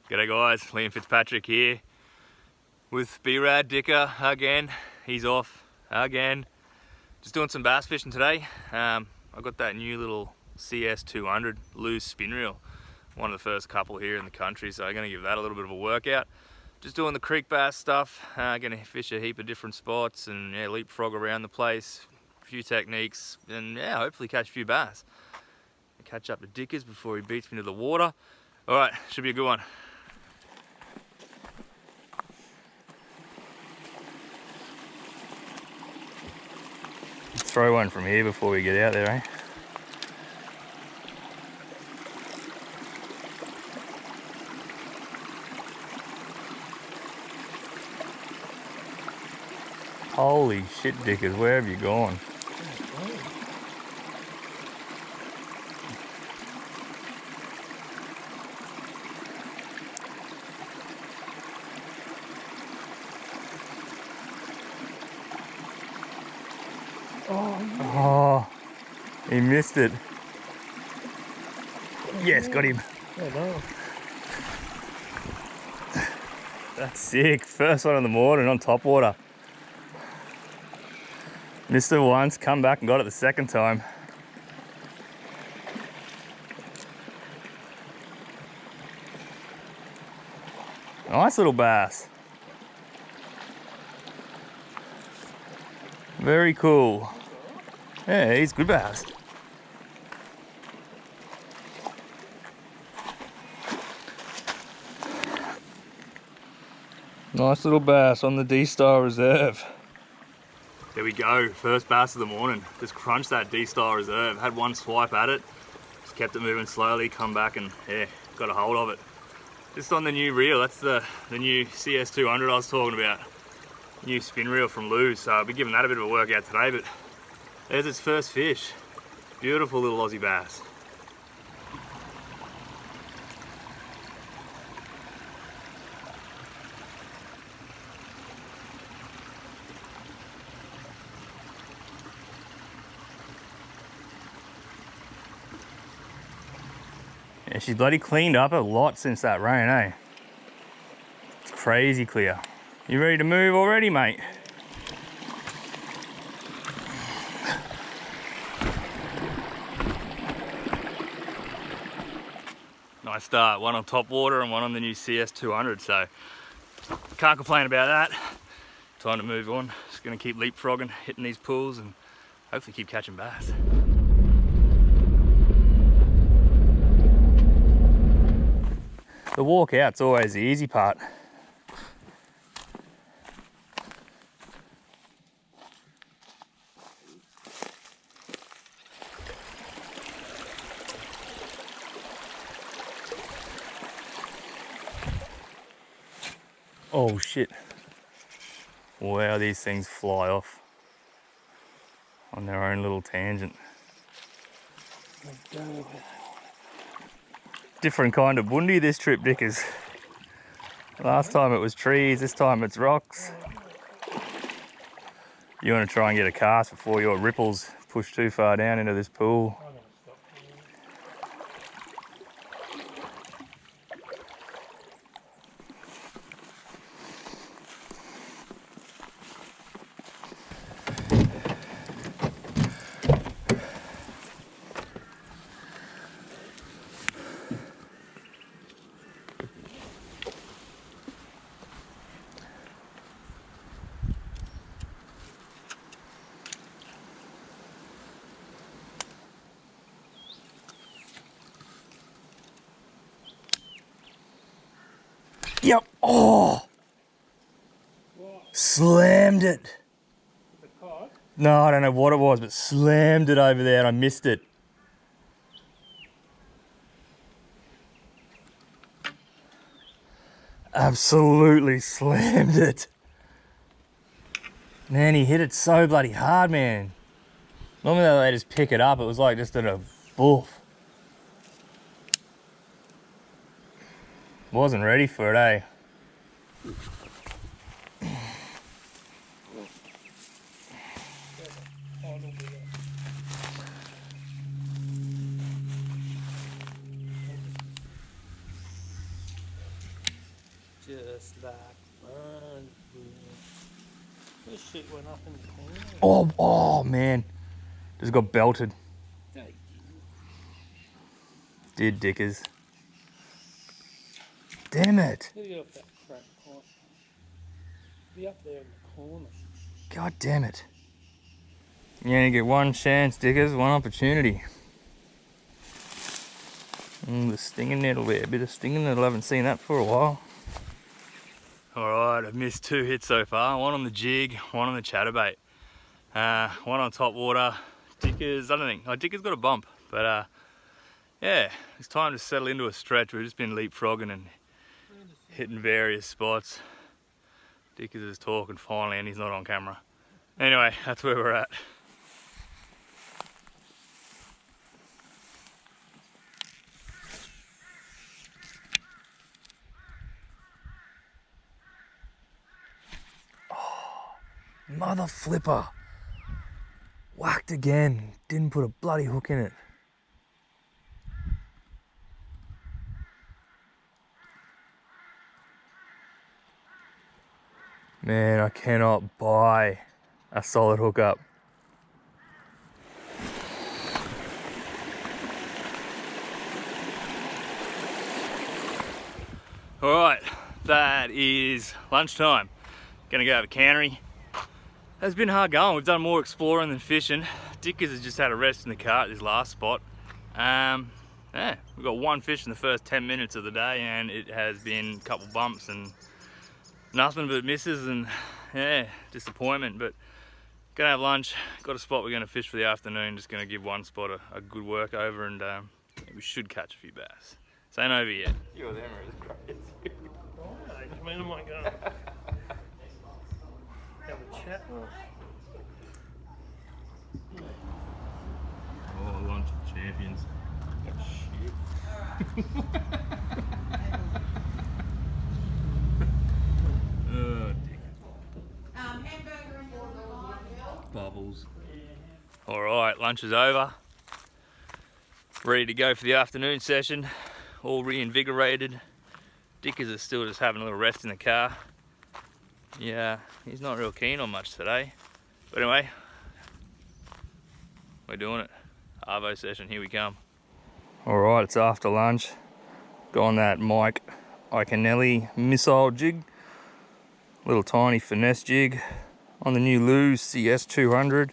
G'day guys, Liam Fitzpatrick here with B-Rad Dicker again. He's off again. Just doing some bass fishing today. I got that new little CS 200 loose spin reel. One of the first couple here in the country, so I'm going to give that a little bit of a workout. Just doing the creek bass stuff. Going to fish a heap of different spots and leapfrog around the place. A few techniques and hopefully catch a few bass. Catch up to Dickers before he beats me to the water. Alright, should be a good one. Throw one from here before we get out there, eh? Holy shit, Dickers, where have you gone? Oh, he missed it. Yes, got him. That's sick. First one in the morning on top water. Missed it once, come back and got it the second time. Nice little bass. Very cool. Yeah, he's good bass. Nice little bass on the D-Star Reserve. There we go, first bass of the morning. Just crunched that D-Star Reserve. Had one swipe at it, just kept it moving slowly, come back and got a hold of it. Just on the new reel, that's the new CS 200 I was talking about. New spin reel from Lou's, so I'll be giving that a bit of a workout today, but there's its first fish. Beautiful little Aussie bass. Yeah, she's bloody cleaned up a lot since that rain, eh? It's crazy clear. You ready to move already, mate? Nice start, one on top water and one on the new CS 200, so can't complain about that. Time to move on. Just gonna keep leapfrogging, hitting these pools and hopefully keep catching bass. The walk out's always the easy part. Oh shit. Wow, these things fly off on their own little tangent. Different kind of bundi this trip, Dickers. Last time it was trees, this time it's rocks. You want to try and get a cast before your ripples push too far down into this pool. Yep. Oh! What? Slammed it. The cod? No, I don't know what it was, but slammed it over there and I missed it. Absolutely slammed it. Man, he hit it so bloody hard, man. Normally they just pick it up. It was like just a boof. Wasn't ready for it, eh? Just like fun. This shit went up in the corner. Oh man. Just got belted. Did Dickers. Damn it. Gotta get off that crack pipe. Be up there in the corner. God damn it. You only get one chance, Dickers, one opportunity. The stinging nettle there, a bit of stinging nettle, I haven't seen that for a while. Alright, I've missed 2 hits so far, one on the jig, one on the chatterbait. One on top water. Dickers, I don't think, Dickers got a bump, but yeah, it's time to settle into a stretch. We've just been leapfrogging and hitting various spots. Dickers is talking finally and he's not on camera. Anyway, that's where we're at. Mother flipper. Whacked again. Didn't put a bloody hook in it. Man, I cannot buy a solid hookup. Alright, that is lunchtime. Gonna go have a cannery. It's been hard going. We've done more exploring than fishing. Dickers has just had a rest in the car at this last spot. Yeah, we've got 1 fish in the first 10 minutes of the day and it has been a couple bumps and nothing but misses and yeah, disappointment. But gonna have lunch, got a spot we're gonna fish for the afternoon. Just gonna give one spot a good work over and we should catch a few bass. This ain't over yet. Your hammer is crazy. When am I going? Have a chat. Oh, lunch of champions. Shit. Oh, dick. Bubbles. Alright, lunch is over. Ready to go for the afternoon session. All reinvigorated. Dickers is still just having a little rest in the car. Yeah, he's not real keen on much today. But anyway, we're doing it. Arvo session, here we come. Alright, it's after lunch. Got on that Mike Iaconelli missile jig. Little tiny finesse jig on the new Lew's CS200.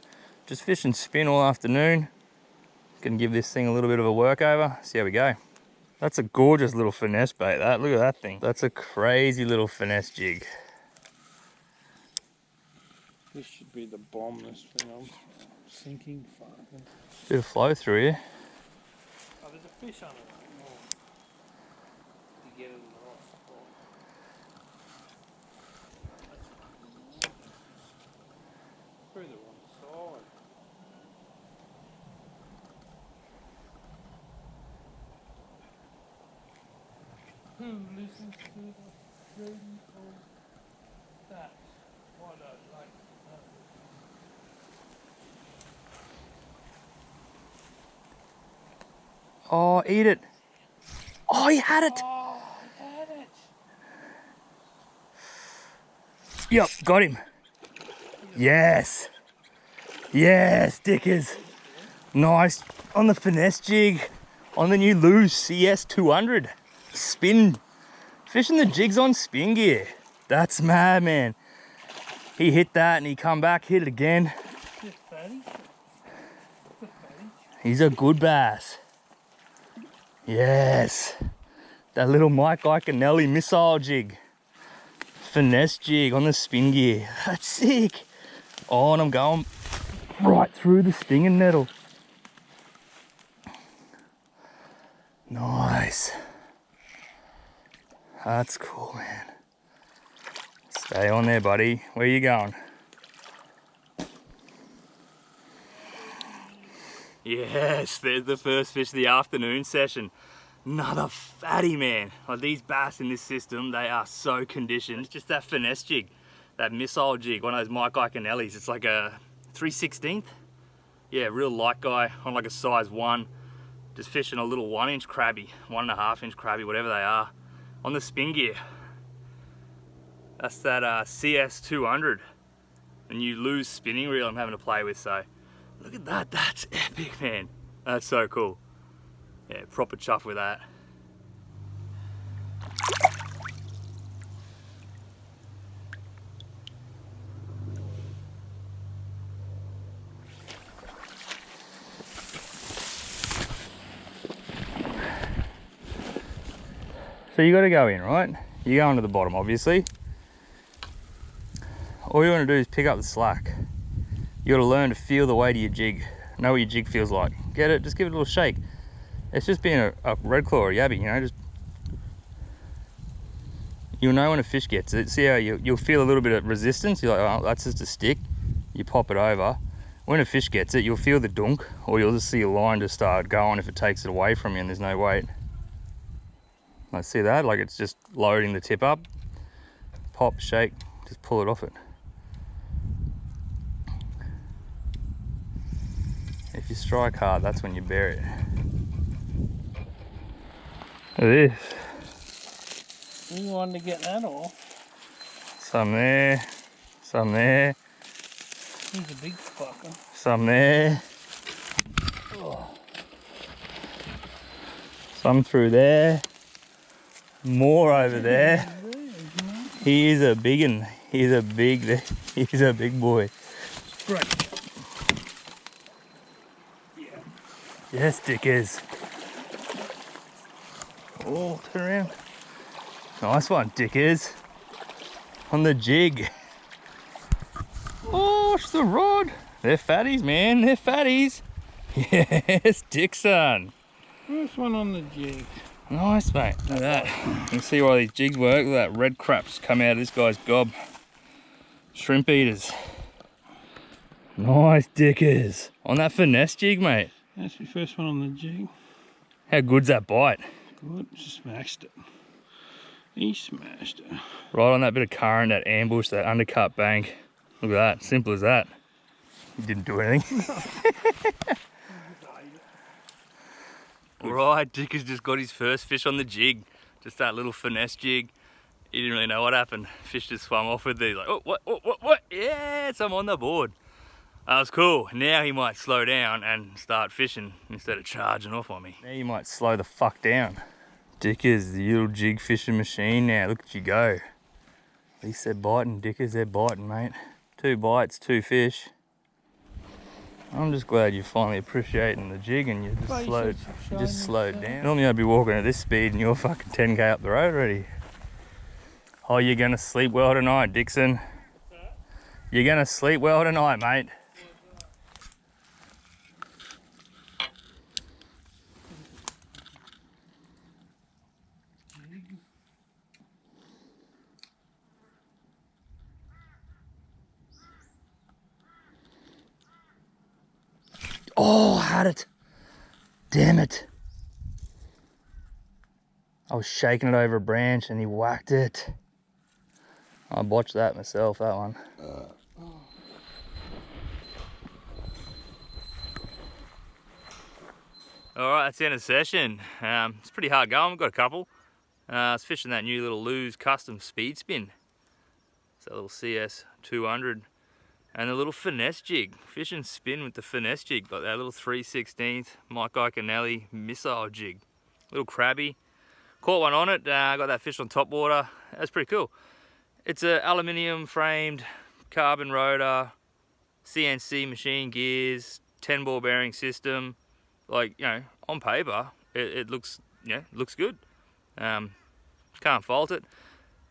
Just fish and spin all afternoon. Gonna give this thing a little bit of a workover. See how we go. That's a gorgeous little finesse bait, that. Look at that thing. That's a crazy little finesse jig. This should be the bomb, this thing. I'm sinking fucking. Bit of flow through here. Oh, there's a fish on it. Oh. You get it in the right spot. Through the wrong side. Who listens to the freedom of that? Why don't I like that? Oh, eat it. Oh, he had it. Oh, I had it. Yep, got him. Yes. Yes, Dickers. Nice. On the finesse jig. On the new Lew's CS200. Spin. Fishing the jigs on spin gear. That's mad, man. He hit that and he come back, hit it again. He's a good bass. Yes. That little Mike Iaconelli missile jig. Finesse jig on the spin gear. That's sick. Oh, and I'm going right through the stinging nettle. Nice. That's cool, man. Stay on there, buddy. Where you going? Yes, there's the first fish of the afternoon session. Another fatty, man. Like these bass in this system, they are so conditioned. It's just that finesse jig, that missile jig, one of those Mike Iaconellis. It's like a 3/16. Yeah, real light guy on like a size 1. Just fishing a little 1-inch crabby, 1.5-inch crabby, whatever they are, on the spin gear. That's that CS 200. And you lose spinning reel I'm having to play with, so look at that, that's epic, man. That's so cool. Yeah, proper chuff with that. So you got to go in, right? You go into the bottom, obviously. All you want to do is pick up the slack. You got to learn to feel the weight of your jig. Know what your jig feels like. Get it? Just give it a little shake. It's just being a red claw or a yabby, you know. Just you'll know when a fish gets it. See how you'll feel a little bit of resistance. You're like, oh, that's just a stick. You pop it over. When a fish gets it, you'll feel the dunk, or you'll just see a line just start going if it takes it away from you and there's no weight. I see that, like it's just loading the tip up. Pop, shake, just pull it off it. If you strike hard, that's when you bury it. Look at this. You wanted to get that off. Some there, some there. He's a big fucker. Some there. Oh. Some through there. More over there. He is a big one. He's a big boy. Right. Yeah. Yes, Dick is. Oh, turn around. Nice one, Dick is. On the jig. Oh, it's the rod. They're fatties, man. They're fatties. Yes, Dixon. First one on the jig. Nice, mate. Look at that. You can see why these jigs work. Look at that red crap's come out of this guy's gob. Shrimp eaters. Nice dickers. On that finesse jig, mate. That's my first one on the jig. How good's that bite? Good. Smashed it. He smashed it. Right on that bit of current, that ambush, that undercut bank. Look at that. Simple as that. He didn't do anything. Right, Dick has just got his first fish on the jig. Just that little finesse jig. He didn't really know what happened. Fish just swam off with it. He's like, oh, what? Yes, I'm on the board. That was cool. Now he might slow down and start fishing instead of charging off on me. Now you might slow the fuck down. Dickers, the little jig fishing machine now. Look at you go. At least they're biting, Dickers. They're biting, mate. 2 bites, 2 fish. I'm just glad you're finally appreciating the jig and you just slowed down. Normally I'd be walking at this speed and you're fucking 10k up the road already. Oh, you're gonna sleep well tonight, Dixon. You're gonna sleep well tonight, mate. Oh, I had it. Damn it. I was shaking it over a branch and he whacked it. I botched that myself, that one. Alright, that's the end of the session. It's pretty hard going, we've got a couple. I was fishing that new little Lew's custom speed spin. It's that little CS 200. And the little finesse jig, fish and spin with the finesse jig, like that little 3/16 Mike Iaconelli missile jig. Little crabby. Caught one on it, got that fish on top water. That's pretty cool. It's a aluminium framed carbon rotor, CNC machine gears, 10 ball bearing system. Like, you know, on paper, it looks, you know, looks good. Can't fault it.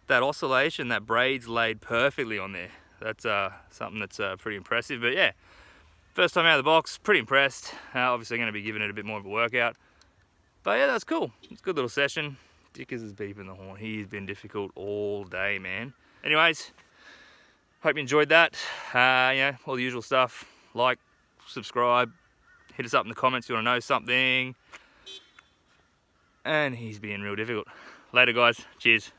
That oscillation, that braid's laid perfectly on there. That's something that's pretty impressive. But yeah, first time out of the box, pretty impressed. Obviously going to be giving it a bit more of a workout. But yeah, that's cool. It's a good little session. Dickers is beeping the horn. He's been difficult all day, man. Anyways, hope you enjoyed that. You know, all the usual stuff. Like, subscribe, hit us up in the comments if you want to know something. And he's being real difficult. Later, guys. Cheers.